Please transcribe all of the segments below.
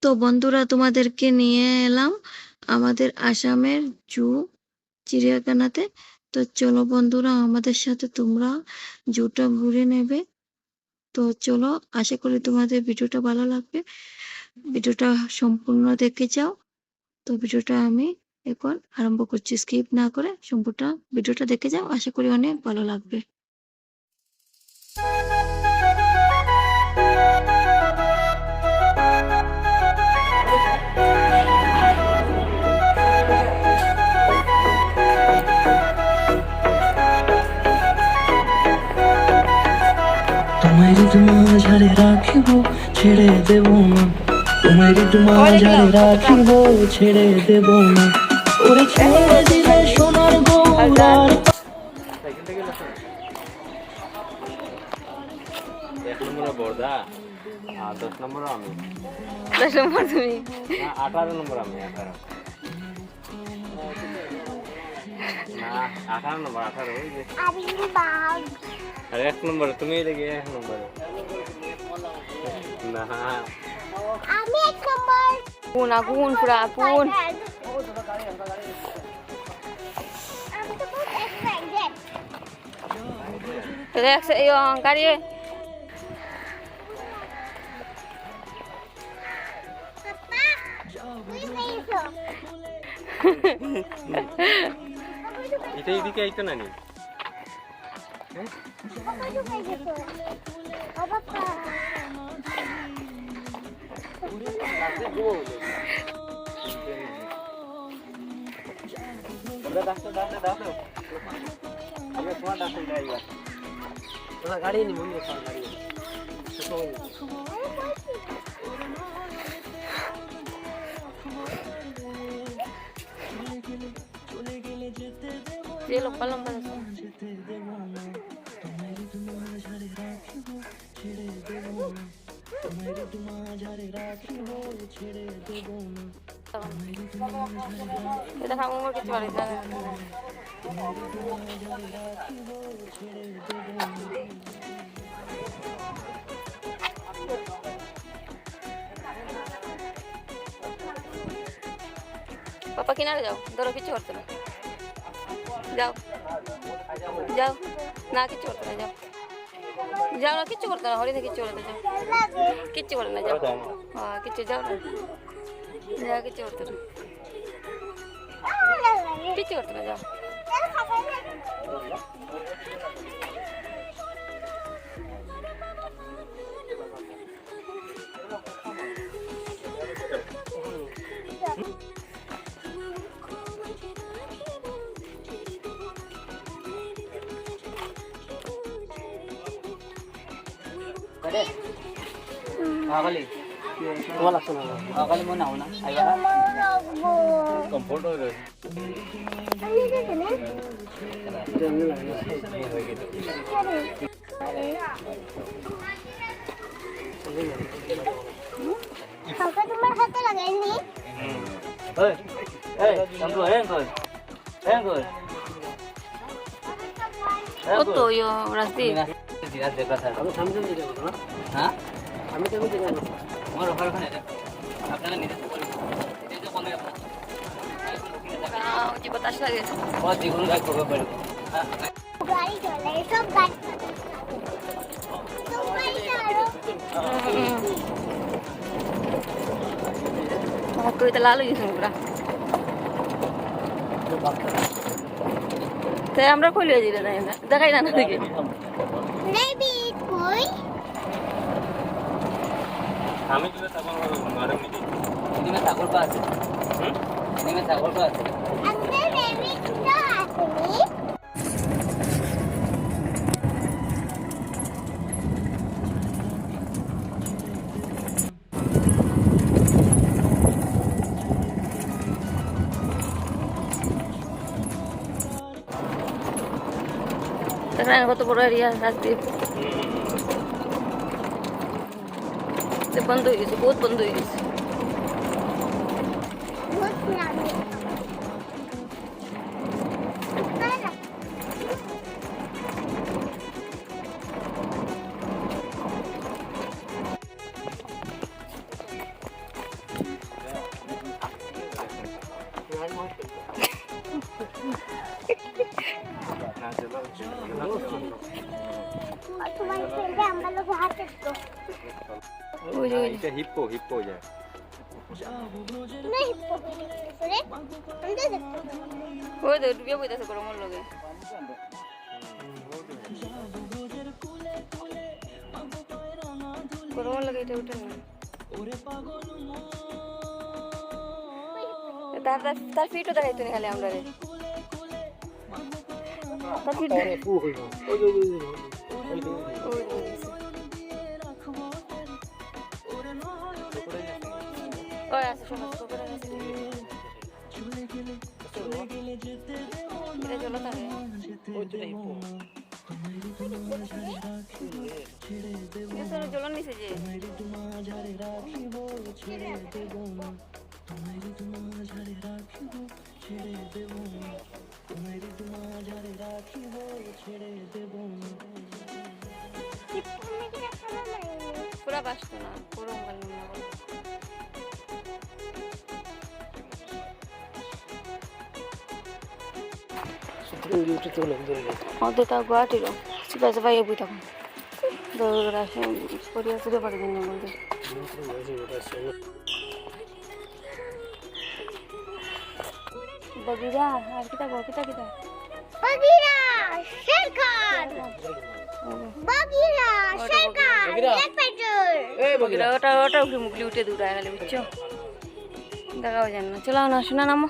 তো বন্ধুরা, তোমাদেরকে নিয়ে এলাম আমাদের আসামের জু চিড়িয়াখানাতে। তো চলো বন্ধুরা, আমাদের সাথে তোমরা জুটা ঘুরে নেবে। তো চলো, আশা করি তোমাদের ভিডিওটা ভালো লাগবে। ভিডিওটা সম্পূর্ণ দেখে যাও। তো ভিডিওটা আমি এখন আরম্ভ করছি, স্কিপ না করে সম্পূর্ণ ভিডিওটা দেখে যাও, আশা করি অনেক ভালো লাগবে। তোমায় মাঝারে রাখিব ছেড়ে দেব না, তোমায় মাঝারে রাখিব ছেড়ে দেব না, ওরে ছেড়ে দিলে সোনার গৌরার। এক নম্বর বর্দা আর 10 নম্বর আমি, 10 নম্বর তুমি, 18 নম্বর আমি, 18 না 18 নম্বর, 18 ওই যে আর 1 নম্বর তুমি, দেখি 1 নম্বর না আমি 1 নম্বর। আগুন আগুন পুরা আগুন। আমি তো খুব এক্সাইটেড। দেখ এই গাড়ি পাপা তুই পেয়েছো? এটা এদিকে আইতো না নি, পাপা তুই পেয়েছো? ও পাপা আমি তোমার ডাক্তার যাইবা তোরা গাড়ি নি মনে কর গাড়ি যে লম্বা লম্বা আছে। এটা খাবো আমার কিছু বাড়ি যায় না। পাপা কিনারে যাও, ধরো কিছু করতে না, যাও যাও না কিছু করতে না, যাও যাও না কিচ্ছু করতে না, হরিণে কিচ্ছু করতে যাও, কিচ্ছু করে না, যাও হ্যাঁ কিচ্ছু যাও না, যাও কিচ্ছু করতে না, কিচ্ছু করতে না, যাও आगली तुम्हाला सुना आगली मग नाव ना आया কমফর্ট হয়ে গেছে পাপা তোমার হাতে লাগাইনি? ओय ए अंकल ए अंकल ए अंकल কত ইয়ে রাস্তি दिरा देखा था हम समझ नहीं रहे ना हां আমি তো বুঝি না আমার ওখানে এটা আপনারা নিজে করে এটা যে বলে আপনার যে বাতাস লাগে ও দ্বিগুণ গাছ করবে পারে গাড়ি চলে সব গাড়ি সব গাড়ি চালানো। কবিতা লাল হয়ে গেছে পুরা, তাই আমরা খুলে দিলে না দেখাই না দেখি নেবি কই? আমি তো তখন মারম নি इनमें ছাগল পা আছে इनमें ছাগল পা আছে আমাদের নেবি তো আসেনি। দেখেন কত বড় এরিয়া রাস্তি বন্ধ হয়ে গেছে, বহুত বন্ধ হয়ে গেছে। বহুত নামি আছে তো ওই যে এটা হিপ্পো হিপ্পো যায় না হিপ্পো করে আমি তো দেখতে ওই তো ডুবিয়ে বইতেছে গরমের লগে গরমের লগে এটা উঠে না তার ফিটও দেখাইতো না খালি আমরা রে তার ফিট ওই আছে শোনো করে আছে এটা চলো তারে ওই দুটা হিপ্পো এটা চলো নিচে যে পুরা বাসতো না পুরো গেল না উঠে চলে ওদের তাও গুয়াহাটিরও সিপাহি সাপাই বই তখন দৌড় আসে পরিয়া চুরে পড়ে দিন বলতে বগিরা আর কিতা গো কিতা বাগিরা শেরখান বাগিরা শেরখান লেক পেট্রোল বগিরা ওটা উঠে মুগলি উঠে দৌড়ায় গেলে বুঝছো দেখাও জান না চলো না শোনা নামো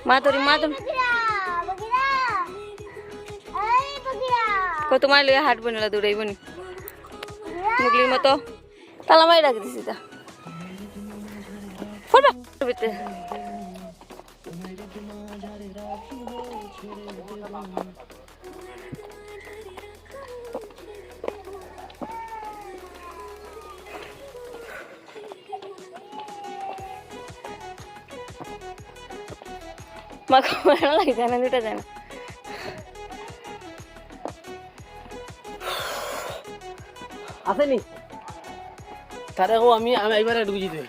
মা তোরি বাগিরা বাগিরা এই বাগিরা কত তোমার লিয়ে হাট বনিলা দৌড়াইব নি মুগলির মতো তালা মারি রাখি দিছি তা ফোটা ভিতরে মাকে মারা লাগে জানা দুটা জানা আসেনি তারে আমি এবারে ঢুকেছি তুই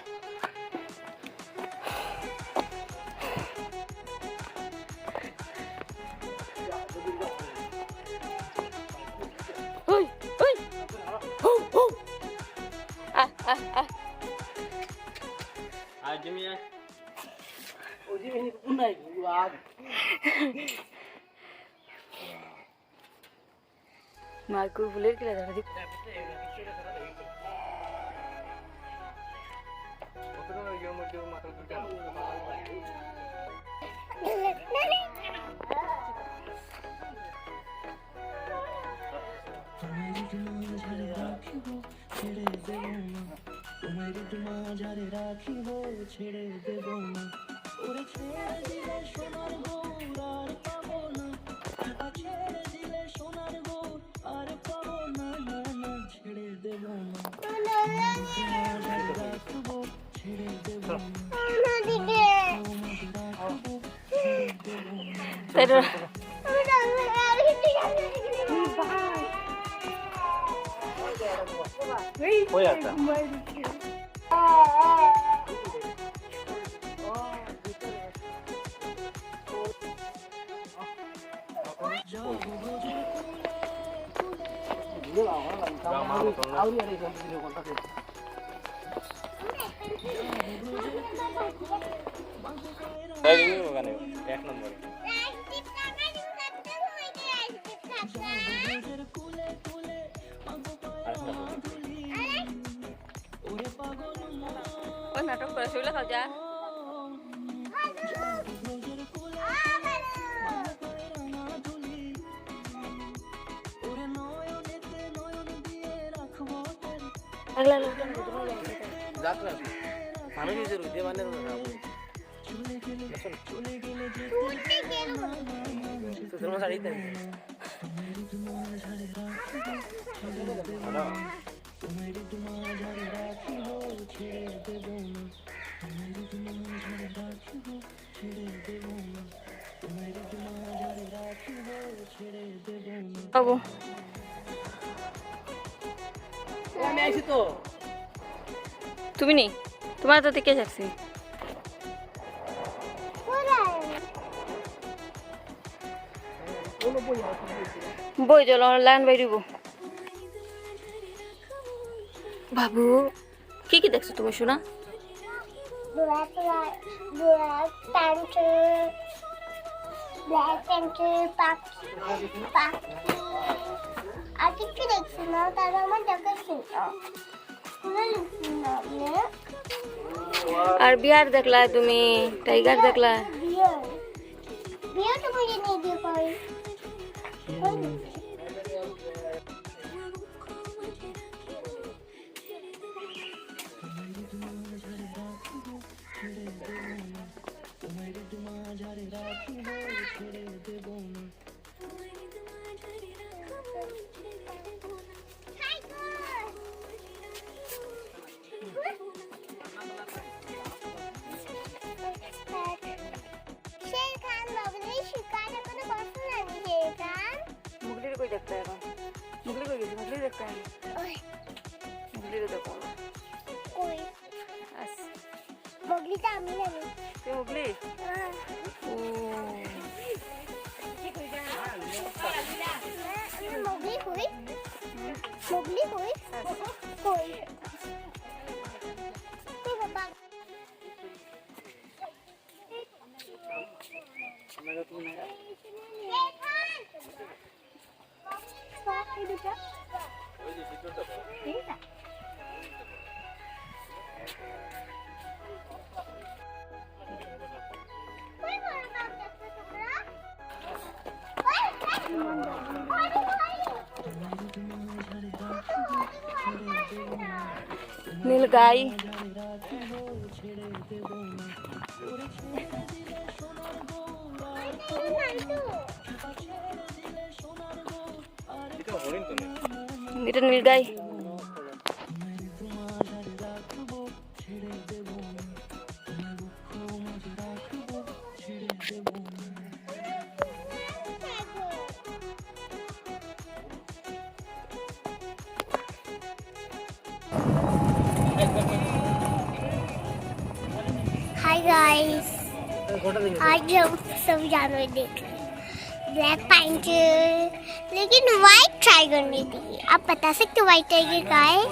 ওই ওই হু হু আ আ আ আর তুমি ওই যে কোন নাই আগ মাইকুর ফুলের কিলা দেখা দি কতটা ইয়ে মধ্যে মাথা দুটা pero হয়ে যাচ্ছে এক নম্বরে ওই নাটক করে শুইলে খাও যা আগলা যাত্রা আমি নিজে রুদে মানে তোর শাড়ি তাই বাবু আমি আইছি তো তুমি নেই তোমার তো কে যাচ্ছি বই চলো লাইন বাইরিব বাবু কি দেখছো তুমি শোনা? ব্ল্যাক প্যান্টের পাখি আর কিছু দেখছি না, তারা আমার দেখাচ্ছি না, স্কুলে লিখছি না আপনি। আর বিহার দেখলা তুমি, টাইগার দেখলা? বিয়ার বিয়ার তো মুझे नहीं दे पाई। शेर खान बबली शिकार কোনো বস্তু জানি शेर खान মুগলির কই দেখতে এখন? মুগলি কই গেছি? মুগলি দেখতে আমি ওই মুগলির দেখো না। কই আস বগলি তো আমি জানি। তুই মুগলি? ও मोगली हुई मोगली हुई कोई तो बता নীল গাই এটা হরিণ তো নেই। এটা নীল গাই। हाय गाइस, आज हम सब जानवर देख रहे हैं। ब्लैक पैंथर, लेकिन व्हाइट टाइगर नहीं दिखी। आप बता सकते व्हाइट टाइगर कहाँ है?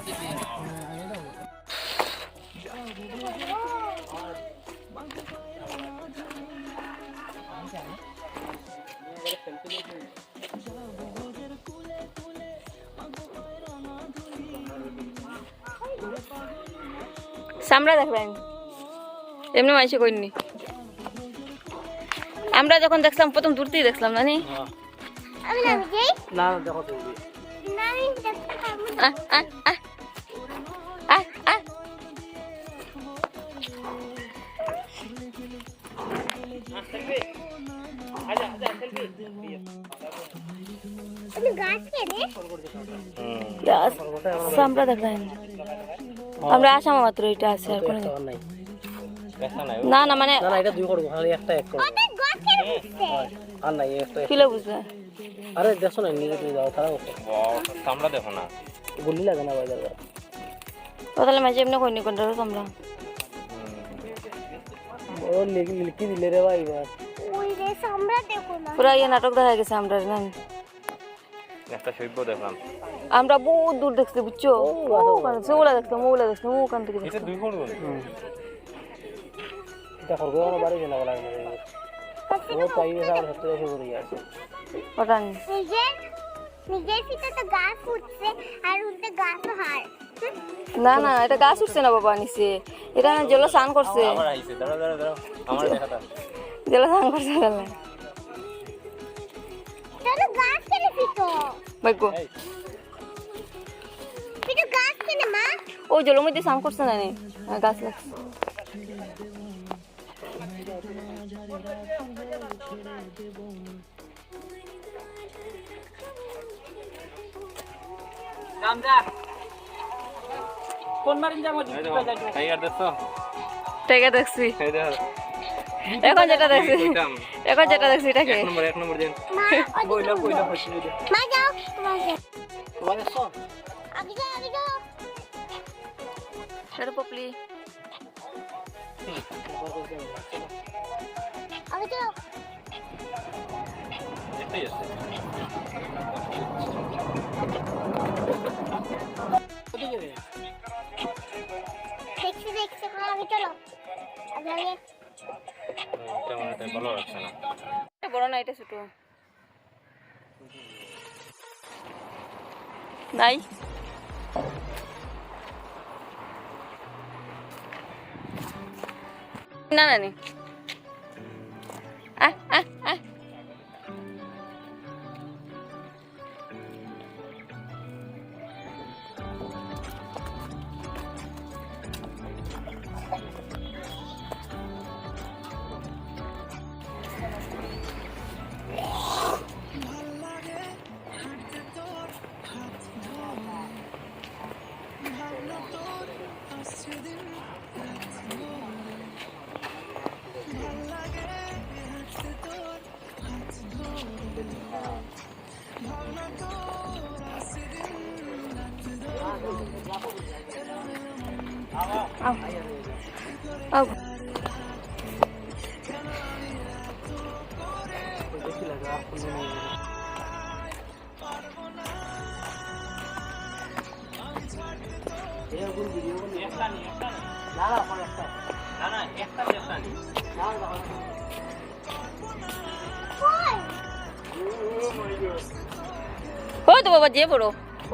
সামরা দেখবেন এমনি মানুষে করিনি। আমরা যখন দেখলাম প্রথম দূরতেই দেখলাম জানি। अभी ना मुझे না দেখো তুমি नहीं देखता हम। আহ, আহ, আহ, আহ, আহ। अभी घास के ने সামরা দেখবেন আমরা আসামা মাত্র এটা আছে আর কোনো নাই দেখা নাই। না না মানে না না এটা দুই করবো খালি একটা এক করবো ओटे घास के ने दिखते আর নাই একটা কিলো বুঝবে। আরে দেখো না নিজে তুমি যাও তারা সামরা দেখো না। গুলি লাগে না ভাই দাদা ও তাহলে মাঝে এমনি করিনি কোনটা সামরা ও লিখি দিলে রে ভাই এবার ওই রে সামরা দেখো না। পুরা ইয়ে নাটক দেখা গেছে আমরা না। একটা শৈব্য দেখলাম। আমরা বহুত দূর দেখছি বুঝছো, ওগুলা দেখতাম ওখান থেকে এটা দুই করবো। এটা করবো না বাড়ি না বলা ও তাই আমার হাতে এসে পড়ে আছে ওটা নি। নিজের পিঠে তো গাছ উঠছে আর উঠতে গাছ হার। না না এটা গাছ উঠছে না বাবা নিচে, এটা জল স্নান করছে, আবার আইছে। দাঁড়াও দাঁড়াও দাঁড়াও, আমার দেখাটা। জল স্নান করছে গেলে চলো গাছ কেনে পিঠো ভাগ্য পিঠো গাছ কেনে মা। ও জলের মধ্যে স্নান করছে না নি, গাছ লাগছে। কোন মারিন যাবো এই দেখো, টাইগার দেখছো? টাইগার দেখছি, এই দেখো। এখন যেটা দেখছি, কইতাম, এখন যেটা দেখছি এটাকে এক নম্বর দেন। মা বইলা হইছিল মা যাও তোমার যাও তোমার সব আগে যাও আগে যাও এটা পপলি আগে যাও। একটাই আছে। কোথায় যাবে বেশি দেখছে কোনো আগে চলো আগে আগে তেমন একটা ভালো লাগছে না। এটা বড় না, এটা ছোট নাই। না না নে আহ আহ আহ আও ওই তো বাবা যে বড়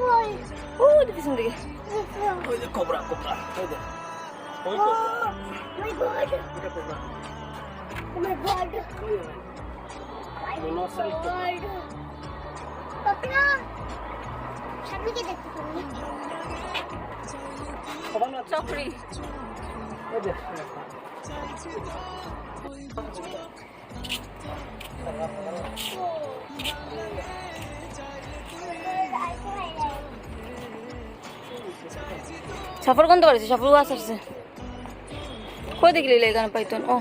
ওই ওই তো পিছন দিকে ওই যে কোবরা কোবরা ওই যে ওই ও কোবরা মাই গড এটা কোবরা ও মাই গড পাপা সামনে কি দেখতে তুমি চকরি সাফর কোন পারছে, সাফর গাছ আসছে কই দেখলি এখানে পাইতন। ও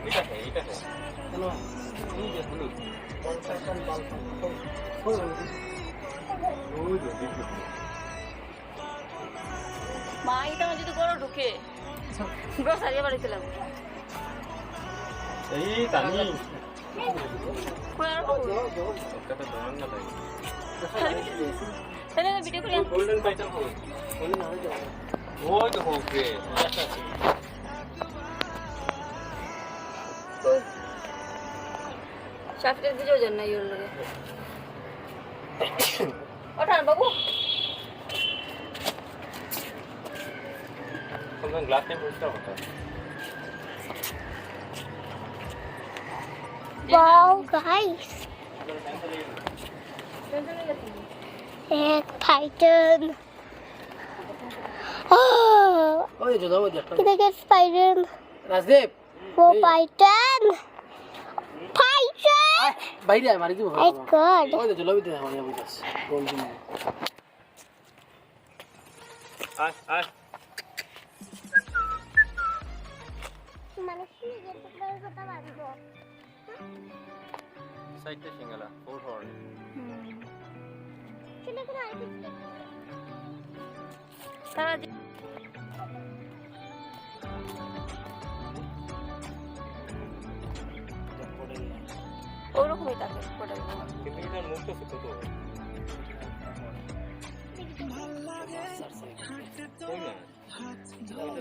এটা এটা কেন এই যে হলুদ ওই যে মা এটা যদি গরু ঢুকে গ্রসারি বাড়িতে লাগবে এই তানি কই আর কত দরন না ভাই তাহলে ভিডিও করে গোল্ডেন পাইতাম হবে ওই তো হবে সাফটের ভিডিও জান না ইওর লাগে ওঠান বাবু কোন গ্লাস টাইম পুরস্কার হতো वाओ गाइस एक टाइटन ওই যে দাও দেখো किधर स्पाइडर রাজদীপ वो टाइटन टाइटन বাইরে আয় মারি দিব माय गॉड ওই যে লবিতে আমার বুঝাস গোল্ডেন আয় আয় মানুষ নিয়ে যেতে পারে কথা বলবো সাইডটা সিঙ্গালা ফোর হর্ন চলে কোন আর কিছু তারা ওরকমই থাকে কোটাল কিন্তু এটার মুখটা ছোট তো ওই না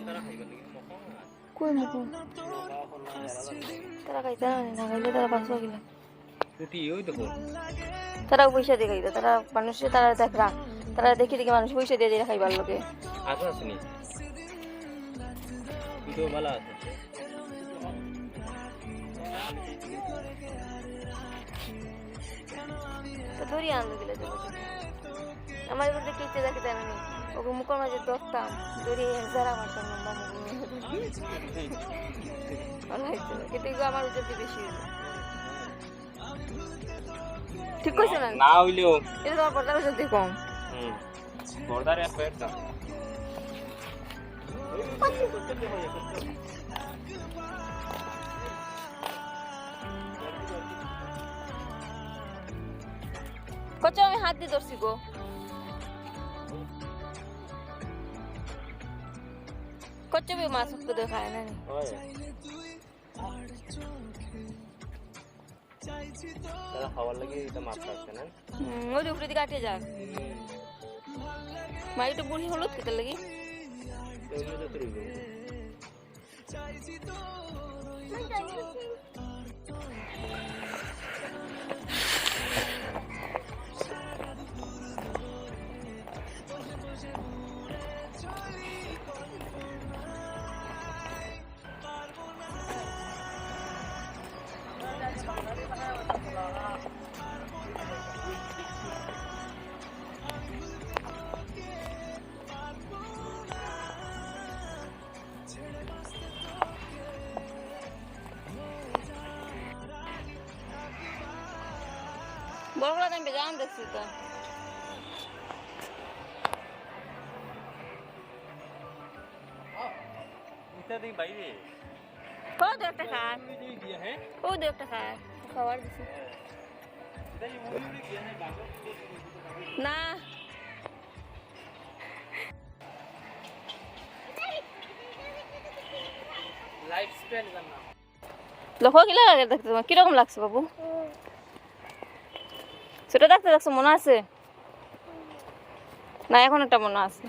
তারা খাইবা নাকি কই মুকু তারা খাইতে না খাইলে তারা বাঁচবা কিনা কুটি ওই দেখো তারা পয়সা দিয়ে খাইতে তারা মানুষে তারা দেখরা তারা দেখি দেখি মানুষ পয়সা দিয়ে দিয়ে খাইবার লোকে আসা আসেনি ভিডিও ভালো আছে তো ধরি আনলো গেলে যাবো আমার এবার দেখতে ইচ্ছে দেখে জানি ওকে মুখের মাঝে ধরতাম ধরি যারা মারতাম না ভালো হয়েছিল কিন্তু এগুলো আমার উচিত বেশি হইলো ঠিক কইছো না না হইলেও এটা তোমার পর্দার উচিত কম বর্ডার এক পেটটা কচ্ছ আমি হাত দিয়ে ধরছি গো কচ্ছ বি মাছ তো খায় না হয় তারা খাওয়ার লাগে এটা মাছ খাচ্ছে না ওই উপরে দিকে আটে যাক মা একটু বুড়ি হলুদ খেতে লাগি বড়গুলো আমি বেজান দেখছি তো। বাইরে ও দু একটা খায়, ও দু একটা খায়, খাবার দিছি না। লাইফ স্পেন জানা লোক কি লাগে দেখতে, তোমার কিরকম লাগছে বাবু? সেটা দেখতে দেখছো মনে আছে না? এখন একটা মনে আছে।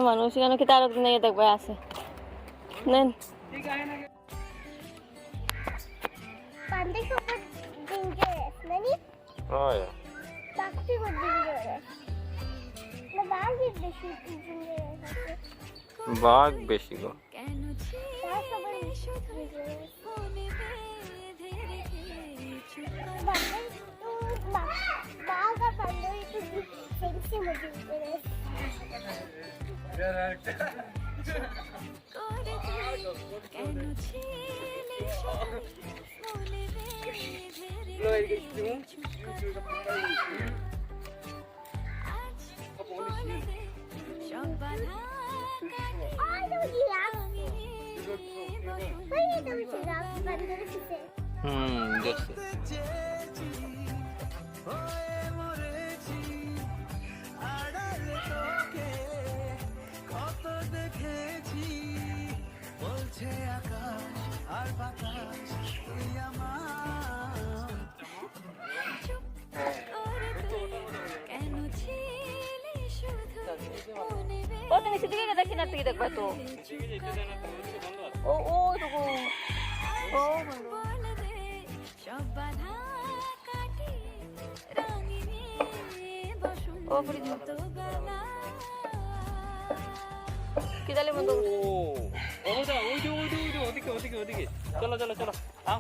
মানুষ এখানে কি তার একদিন দেখবে আছে নেন। Panda super dangerous, nani? Oh yeah. Taxi was dangerous. The bag is dangerous. বাঘ বেশি গো। That's super dangerous. Bag or panda is same dangerous. I know giraffe. Where is the giraffe? Panda is there. দেখছি। ও তুমি সেদিকে দেখি না, তুই দেখবা তো ও ও টুকু ও ও কি দালে মতো ওদিকে চলো চলো চলো আও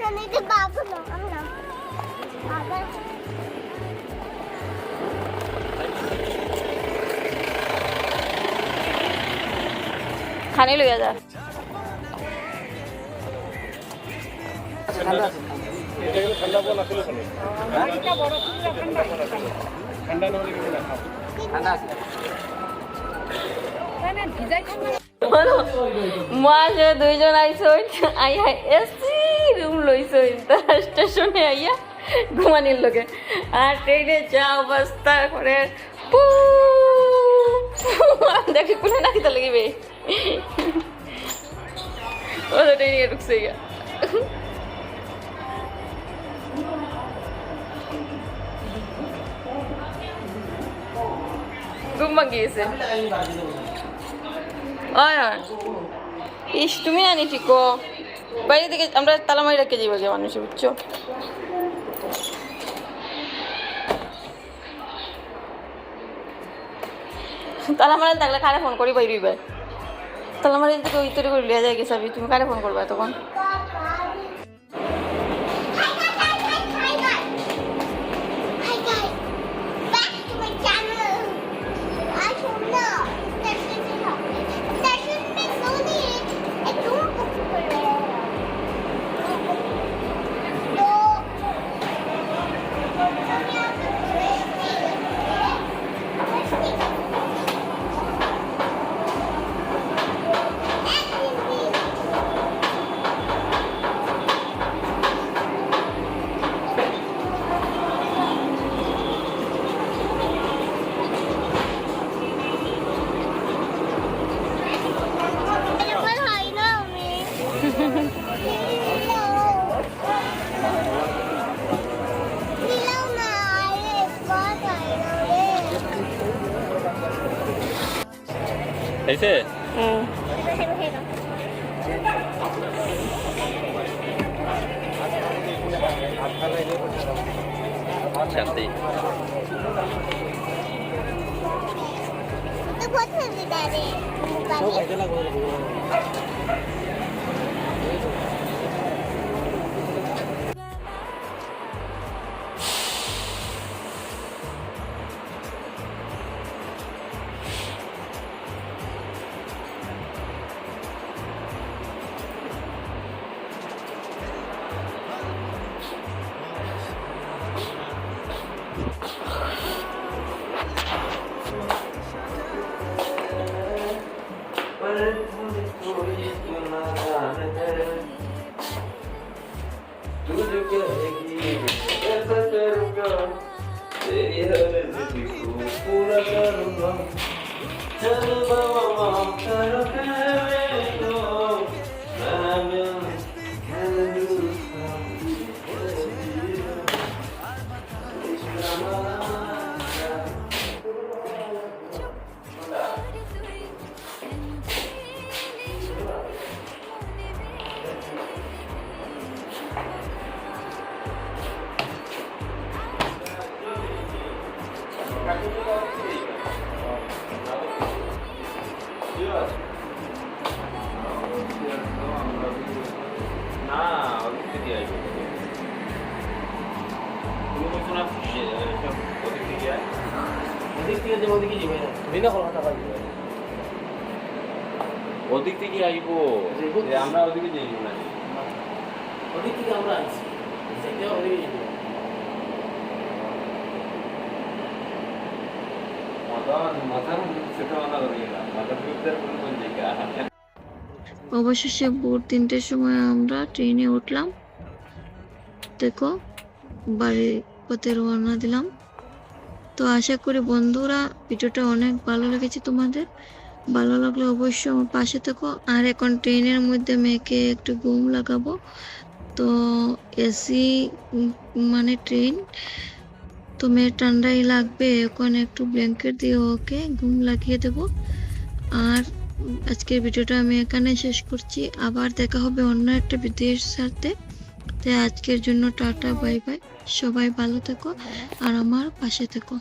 Nani the babu no, amna. Baba. खाने लो जा মাঝে দুইজন আইসই আই হাই এসি রুম লইসই তারা স্টেশনে আইয়া ঘুমানির লোকে আর ট্রেনে যা অবস্থা করে দেখি কোনে নাকি তো লাগিবে ও তো ট্রেনে ঢুকছে গিয়া ঘুম ভাঙিয়েছে ইস তুমি আনি ঠিক বাইরে থেকে আমরা তালামারি রেখে যাবো গে মানুষে বুঝছো তালামারি থাকলে কারে ফোন করি বাইরে তালামারি থেকে ওই তৈরি করে লিয়া যায় গেছে তুমি কারে ফোন করবা তখন হয়েছে? শান্তি। तो बहुत मजेदार है না ওদিক থেকে আসবে। তুমি বলছো না ওদিক থেকে আয়। ওদিক থেকে যাবো, ওদিকে যাবে না, বিনা কলকাতা পাই ওদিক থেকে আসবো, যে আমরা ওদিকে যাইব না। ওদিক থেকে আমরা আসছি, সেটা ওদিকে যাবো। মাথার ছোট মাথা করি না, মাথার ভিতরে কোন জায়গা। অবশেষে ভোর 3টের সময় আমরা ট্রেনে উঠলাম। দেখো বাড়ির পথে রওনা দিলাম। তো আশা করি বন্ধুরা ভিডিওটা অনেক ভালো লেগেছে তোমাদের। ভালো লাগলে অবশ্যই আমার পাশে থেকো। আর এখন ট্রেনের মধ্যে মেয়েকে একটু ঘুম লাগাবো। তো এসি মানে ট্রেন, তো মেয়ে ঠান্ডাই লাগবে, এখন একটু ব্ল্যাঙ্কেট দিয়ে ওকে ঘুম লাগিয়ে দেবো। আর আজকের ভিডিওটা আমি এখানে শেষ করছি। আবার দেখা হবে অন্য একটা ভিডিওর সাথে। তাই আজকের জন্য টাটা, বাই বাই। সবাই ভালো থেকো আর আমার পাশে থেকো।